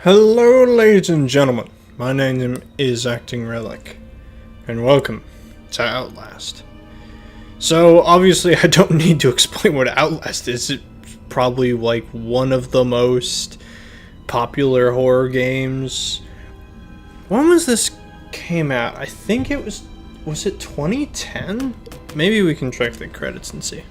Hello, ladies and gentlemen. My name is Acting Relic, and welcome to Outlast. So, obviously, I don't need to explain what Outlast is. It's probably like one of the most popular horror games. When was this came out? I think it was it 2010? Maybe we can check the credits and see.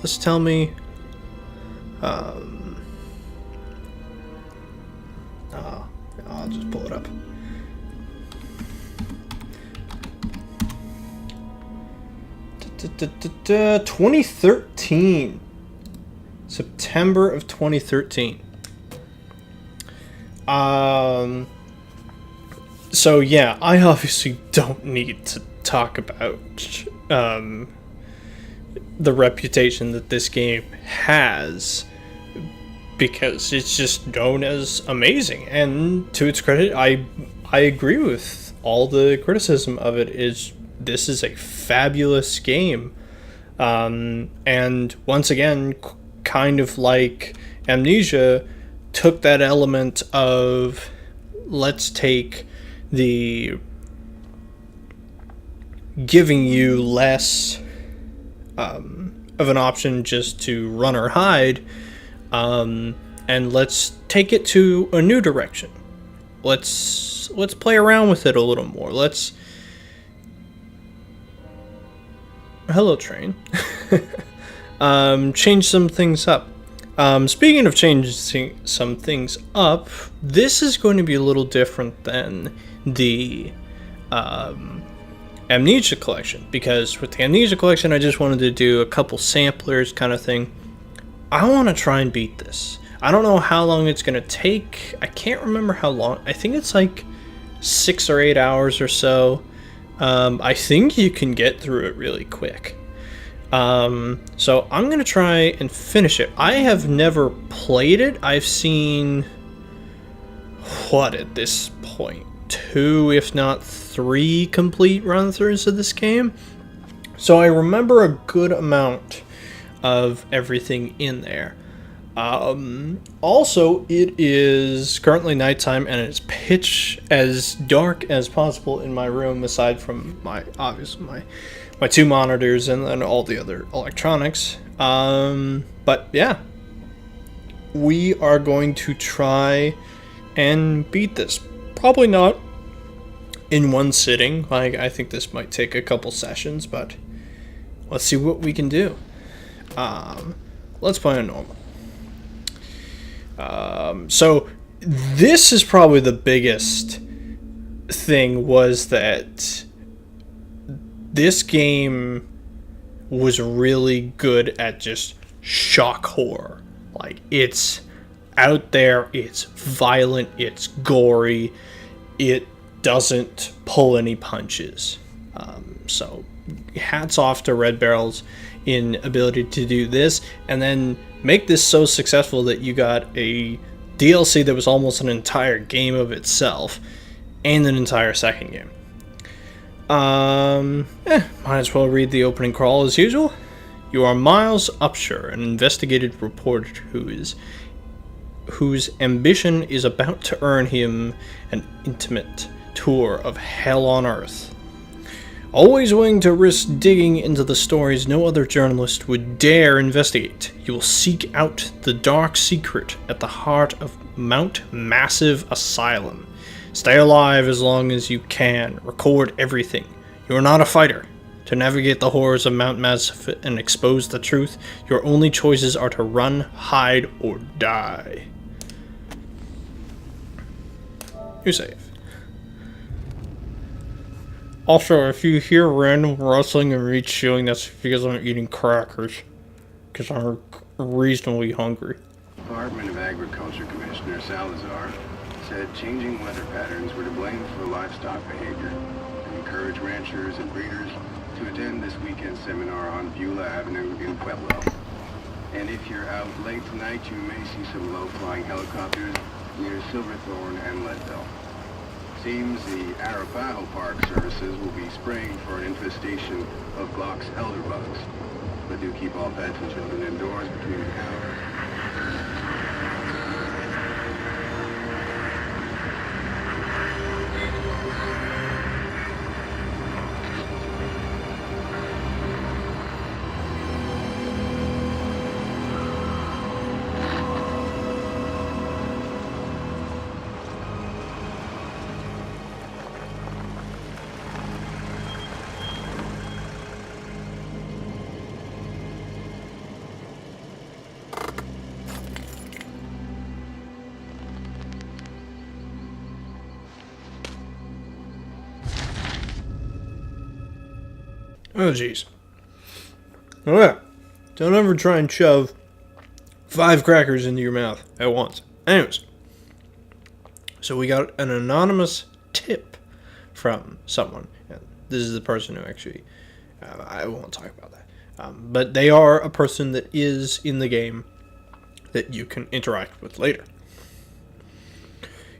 Let's tell me. I'll just pull it up. Da, 2013. September of 2013. So yeah, I obviously don't need to talk about the reputation that this game has, because it's just known as amazing. And to its credit, I agree with all the criticism of it. This is a fabulous game, and once again, kind of like Amnesia, took that element of let's take the giving you less of an option just to run or hide, and let's take it to a new direction. Let's play around with it a little more. Hello, train. Change some things up. Speaking of changing some things up, this is going to be a little different than the Amnesia collection, because with the Amnesia collection I just wanted to do a couple samplers kind of thing. I want to try and beat this. I don't know how long it's going to take. I can't remember how long. I think it's like 6 or 8 hours or so. I think you can get through it really quick. So I'm going to try and finish it. I have never played it. I've seen, what at this point, 2 if not 3 complete run-throughs of this game. So I remember a good amount of everything in there. Also, it is currently nighttime and it's pitch as dark as possible in my room, aside from my 2 monitors and then all the other electronics. But yeah, we are going to try and beat this. Probably not in one sitting. Like, I think this might take a couple sessions, but let's see what we can do. Let's play on normal. So this is probably the biggest thing, was that this game was really good at just shock horror. Like, it's out there, it's violent, it's gory, it doesn't pull any punches. So hats off to Red Barrel's in ability to do this, and then make this so successful that you got a DLC that was almost an entire game of itself, and an entire second game. Might as well read the opening crawl as usual. You are Miles Upshur, an investigative reporter whose ambition is about to earn him an intimate tour of hell on Earth. Always willing to risk digging into the stories no other journalist would dare investigate, you will seek out the dark secret at the heart of Mount Massive Asylum. Stay alive as long as you can. Record everything. You are not a fighter. To navigate the horrors of Mount Massive and expose the truth, your only choices are to run, hide, or die. You're safe. Also, if you hear random rustling and re-chewing, that's because I'm eating crackers, because I'm reasonably hungry. Department of Agriculture Commissioner Salazar said changing weather patterns were to blame for livestock behavior, and encouraged ranchers and breeders to attend this weekend seminar on Beulah Avenue in Pueblo. And if you're out late tonight, you may see some low-flying helicopters near Silverthorne and Leadville. Seems the Arapaho Park Services will be spraying for an infestation of Glock's elder bugs. but do keep all pets and children indoors between encounters. Oh, jeez. Oh, yeah. Don't ever try and shove 5 crackers into your mouth at once. Anyways. So we got an anonymous tip from someone. And this is the person who actually... I won't talk about that. But they are a person that is in the game that you can interact with later.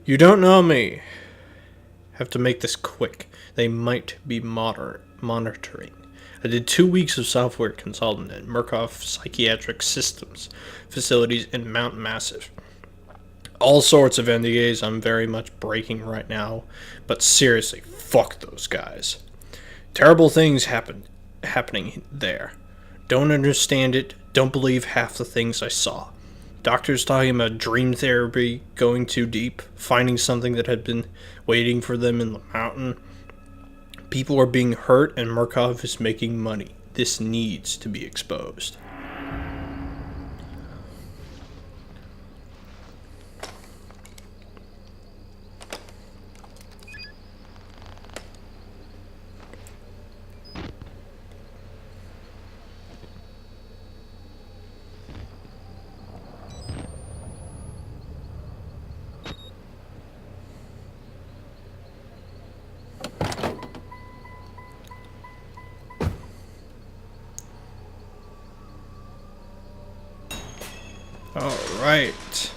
You don't know me. Have to make this quick. They might be monitoring. I did 2 weeks of software consultant at Murkoff Psychiatric Systems facilities in Mount Massive. All sorts of NDAs I'm very much breaking right now, but seriously, fuck those guys. Terrible things happening there. Don't understand it, don't believe half the things I saw. Doctors talking about dream therapy, going too deep, finding something that had been waiting for them in the mountain. People are being hurt and Murkoff is making money. This needs to be exposed. Alright.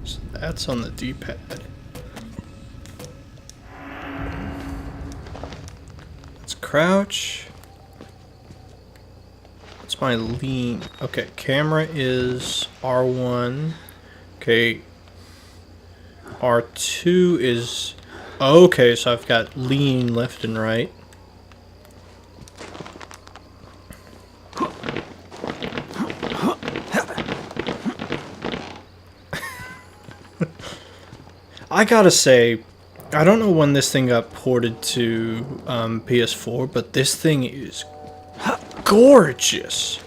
So that's on the D-pad. Let's crouch. What's my lean? Okay, camera is R1. Okay. R2 is... Okay, so I've got lean left and right. I gotta say, I don't know when this thing got ported to PS4, but this thing is gorgeous.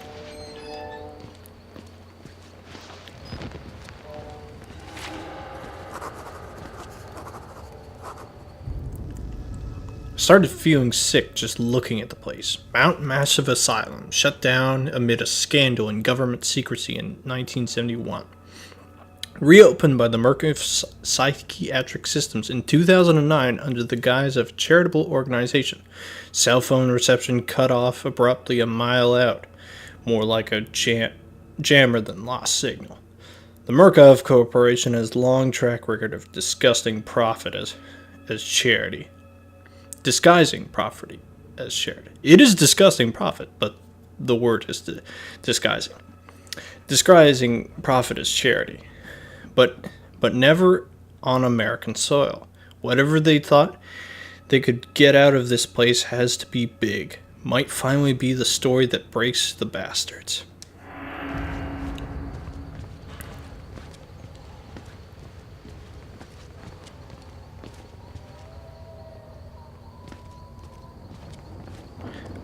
Started feeling sick just looking at the place. Mount Massive Asylum, shut down amid a scandal in government secrecy in 1971. Reopened by the Murkoff Psychiatric Systems in 2009 under the guise of charitable organization. Cell phone reception cut off abruptly a mile out, more like a jammer than lost signal. The Murkoff Corporation has long track record of disgusting profit as charity. Disguising profit as charity. It is disgusting profit, but the word is disguising. Disguising profit as charity. But never on American soil. Whatever they thought they could get out of this place has to be big. Might finally be the story that breaks the bastards.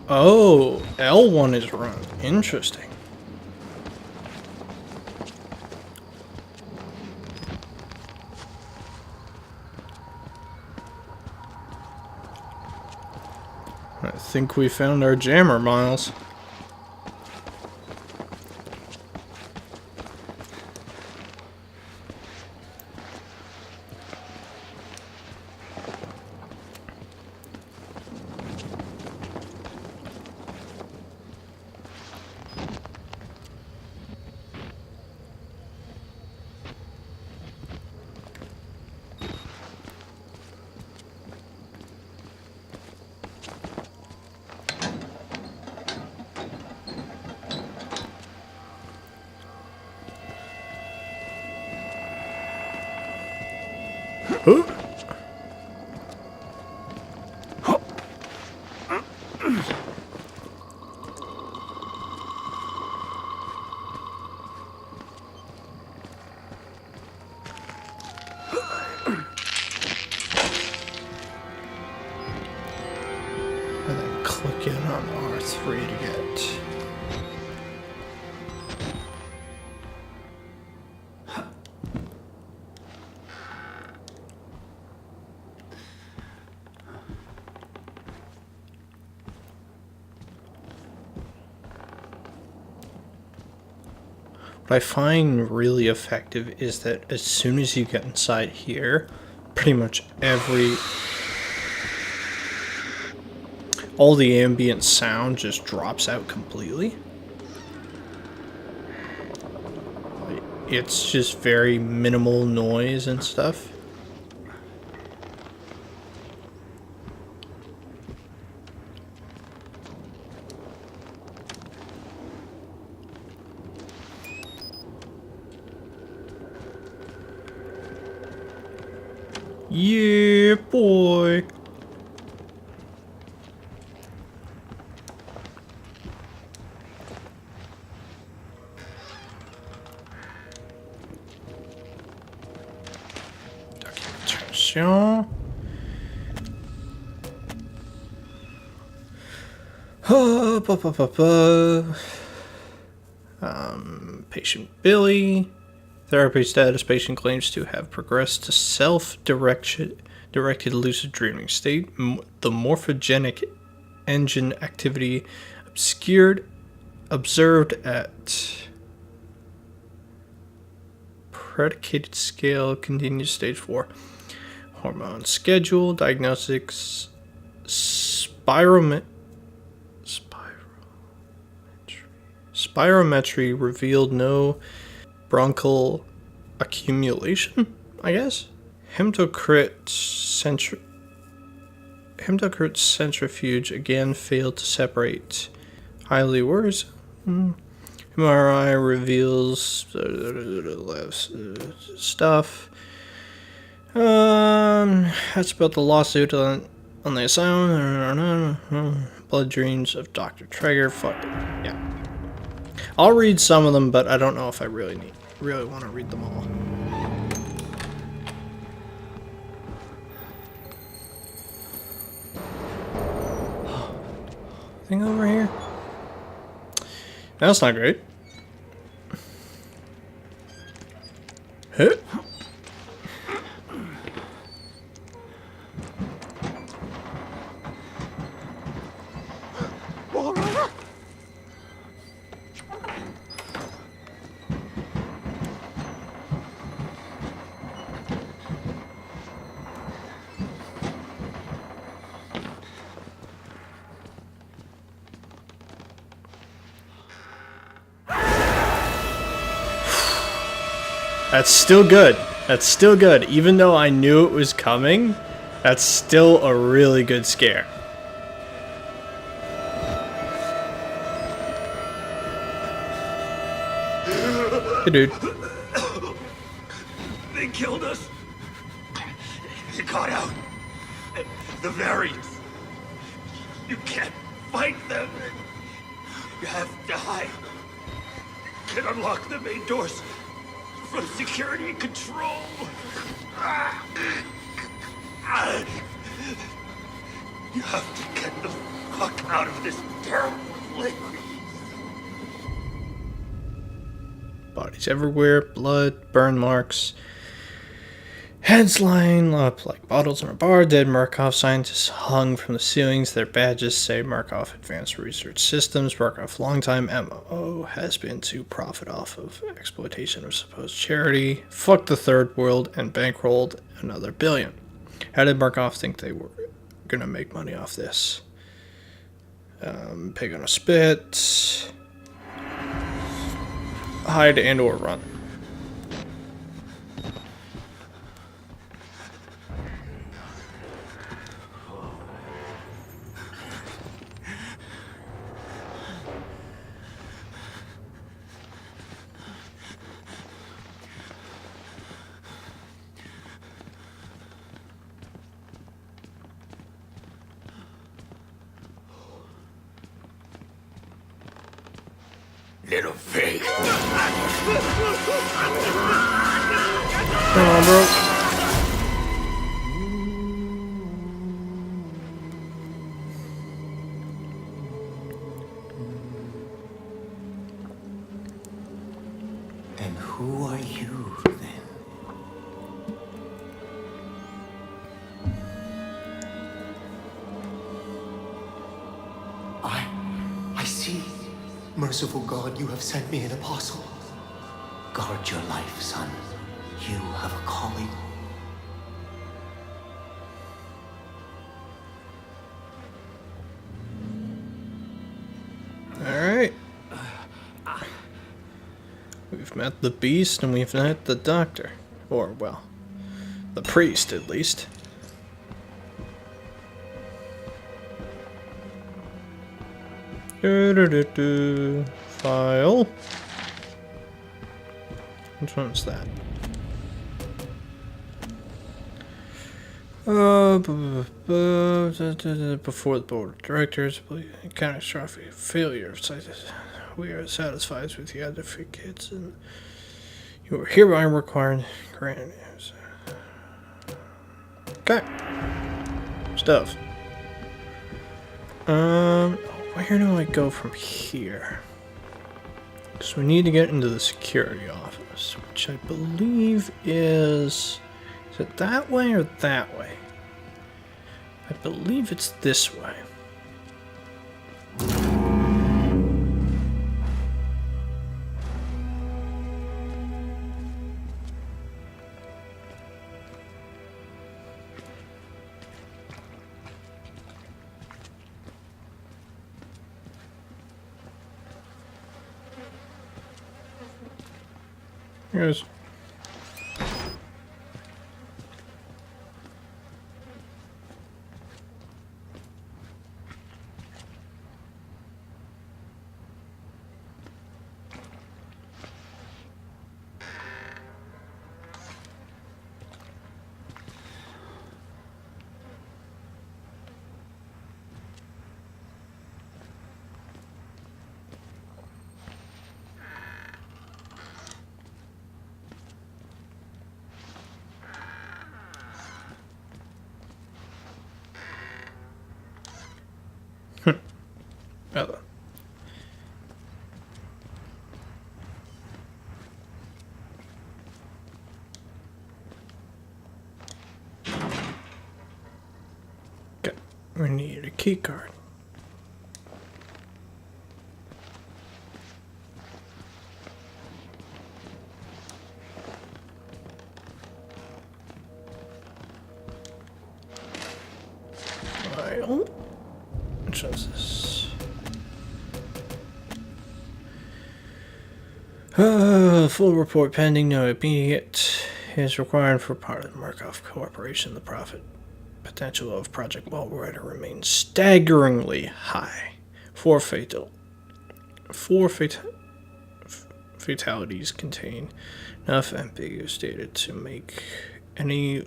Oh, L1 is run. Interesting. I think we found our jammer, Miles. Huh? And then click in on R3 to get. What I find really effective is that as soon as you get inside here, pretty much all the ambient sound just drops out completely. It's just very minimal noise and stuff. Yeah, boy. Documentation. Patient Billy. Therapy status: patient claims to have progressed to self-directed lucid dreaming state. The morphogenic engine activity observed at predicated scale continues. Stage 4. Hormone schedule diagnostics. Spirometry revealed no bronchial accumulation, I guess. Hematocrit centrifuge again failed to separate. Highly worrisome. MRI reveals stuff. That's about the lawsuit on the asylum. Blood dreams of Dr. Traeger. Fuck it. Yeah. I'll read some of them, but I don't know if I really want to read them all. Thing over here? That's not great. Huh? That's still good. That's still good. Even though I knew it was coming, that's still a really good scare. Hey, dude. They killed us. You got out. The variants. You can't fight them. You have to hide. You can unlock the main doors from security and control. You have to get the fuck out of this terrible place. Bodies everywhere, blood, burn marks, heads lying up like bottles in a bar. Dead Markov scientists hung from the ceilings. Their badges say Markov Advanced Research Systems. Markov longtime MO has been to profit off of exploitation of supposed charity, fucked the third world, and bankrolled another $1 billion. How did Markov think they were gonna make money off this? Pig on a spit. Hide and or run. little pig. Come on, bro. And who are you, then? I see. Merciful God, you have sent me an apostle. Guard your life, son. You have a calling. Alright. We've met the beast and we've met the doctor. Or, well, the priest at least. File. Which one's that? Before the board of directors, catastrophic failure of situs. We are satisfied with the advocates and you are hereby required grant. Okay. Stuff. Where do I go from here? Because we need to get into the security office, which I believe is it that way or that way? I believe it's this way. Yes. Oh. Okay, we need a key card. File. Which one's this? Full report pending. No immediate is required for part of the Markov Corporation. The profit potential of Project Wallrider remains staggeringly high. Four fatalities contain enough ambiguous data to make any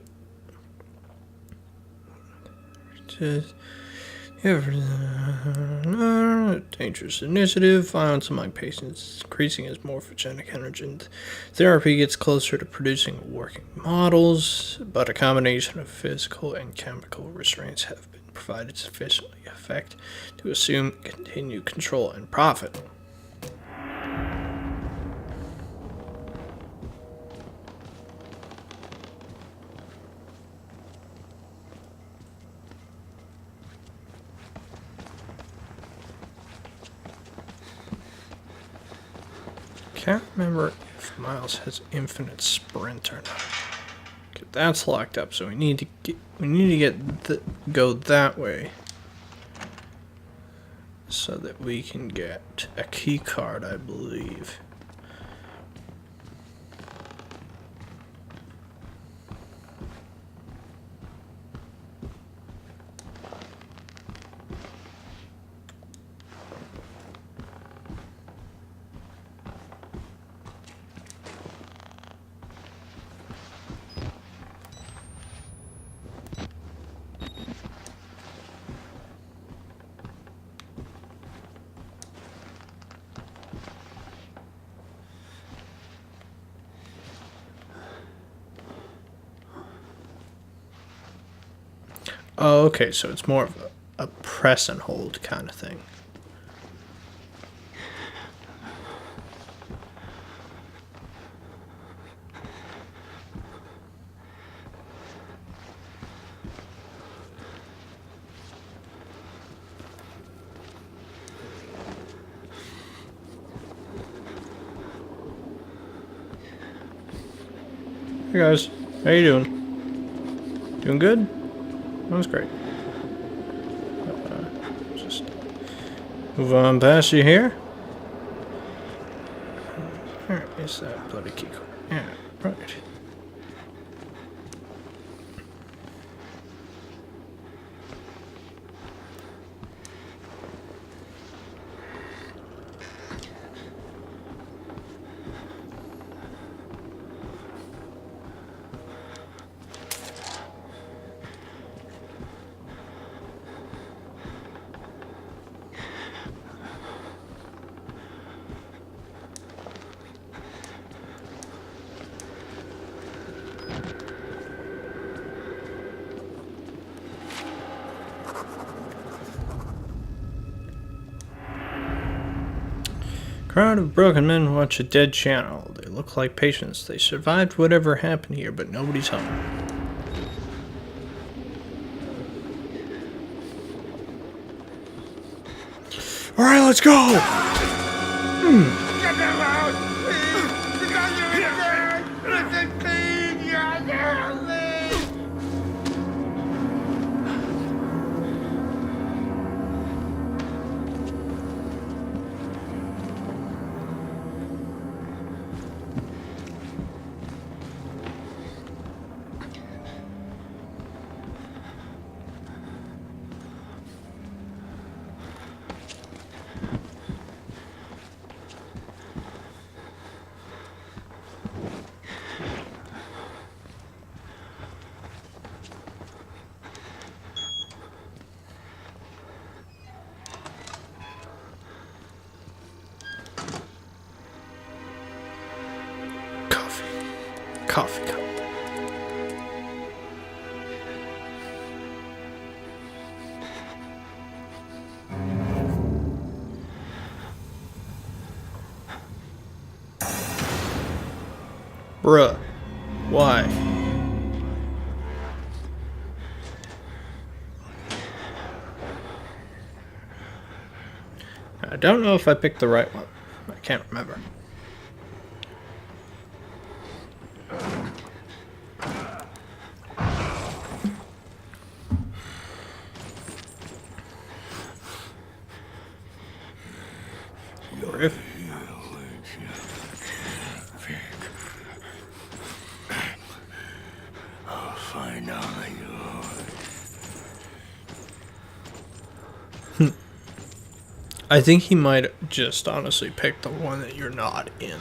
dangerous initiative. Violence among patients is increasing as morphogenic energy therapy gets closer to producing working models, but a combination of physical and chemical restraints have been provided sufficiently effect to assume continued control and profit. Can't remember if Miles has infinite sprint or not. Okay, that's locked up, so we need to go that way so that we can get a key card, I believe. Oh, okay, so it's more of a press and hold kind of thing. Hey guys, how you doing? Doing good? That was great. Just move on past you here. Where is that bloody key card? Yeah, right. Crowd of broken men watch a dead channel. They look like patients. They survived whatever happened here, but nobody's home. Alright, let's go! Get them out! Please! Because you're dead! Listen, please! You're dead! Coffee cup. Bruh. Why? I don't know if I picked the right one. I can't remember. If I'll find all yours. I think he might just honestly pick the one that you're not in.